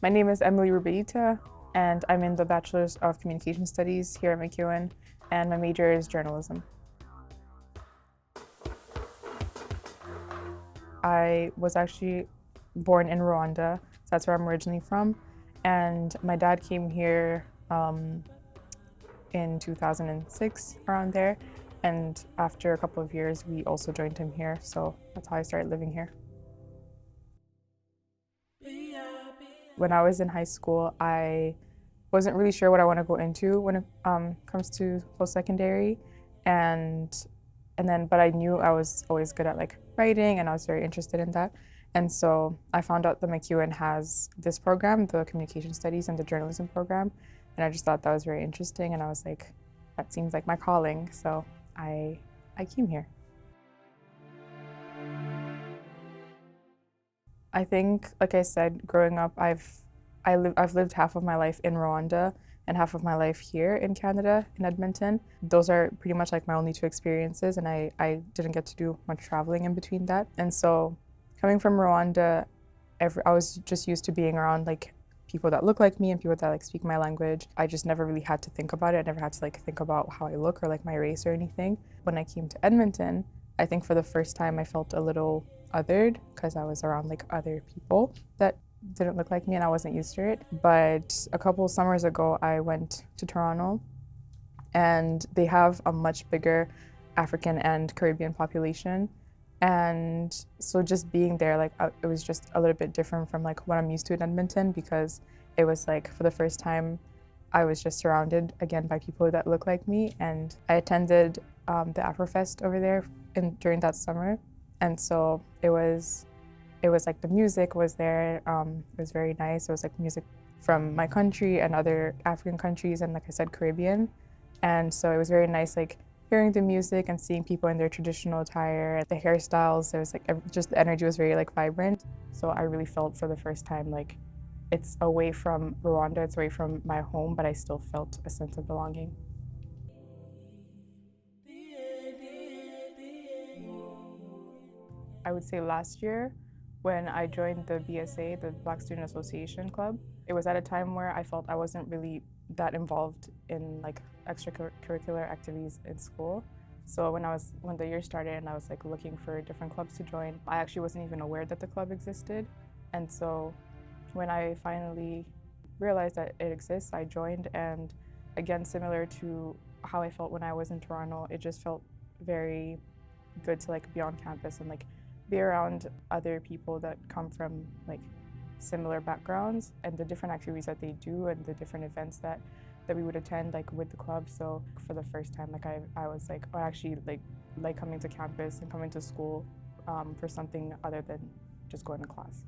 My name is Emilie Rubayita, and I'm in the Bachelor's of Communication Studies here at MacEwan, and my major is journalism. I was actually born in Rwanda, so that's where I'm originally from, and my dad came here in 2006, around there, and after a couple of years, we also joined him here, so that's how I started living here. When I was in high school, I wasn't really sure what I want to go into when it comes to post-secondary, and but I knew I was always good at like writing, and I was very interested in that. And so I found out that MacEwan has this program, the Communication Studies and the Journalism program, and I just thought that was very interesting, and I was like, that seems like my calling, so I came here. I think, like I said, growing up, I've lived half of my life in Rwanda and half of my life here in Canada, in Edmonton. Those are pretty much like my only two experiences, and I didn't get to do much traveling in between that. And so, coming from Rwanda, I was just used to being around like people that look like me and people that like speak my language. I just never really had to think about it. I never had to like think about how I look or like my race or anything. When I came to Edmonton, I think for the first time I felt a little othered because I was around like other people that didn't look like me and I wasn't used to it. But a couple summers ago, I went to Toronto, and they have a much bigger African and Caribbean population. And so just being there, like it was just a little bit different from like what I'm used to in Edmonton, because it was like for the first time I was just surrounded again by people that look like me. And I attended the Afrofest over there during that summer, and so it was like the music was there. It was very nice. It was like music from my country and other African countries, and like I said, Caribbean. And so it was very nice, like hearing the music and seeing people in their traditional attire, the hairstyles. It was like just the energy was very like vibrant. So I really felt for the first time like it's away from Rwanda, it's away from my home, but I still felt a sense of belonging. I would say last year, when I joined the BSA, the Black Student Association Club, it was at a time where I felt I wasn't really that involved in like extracurricular activities in school. So when the year started and I was like looking for different clubs to join, I actually wasn't even aware that the club existed. And so when I finally realized that it exists, I joined, and again, similar to how I felt when I was in Toronto, it just felt very good to like be on campus and like be around other people that come from like similar backgrounds, and the different activities that they do and the different events that we would attend like with the club. So for the first time, like I was like, oh, I actually like coming to campus and coming to school for something other than just going to class.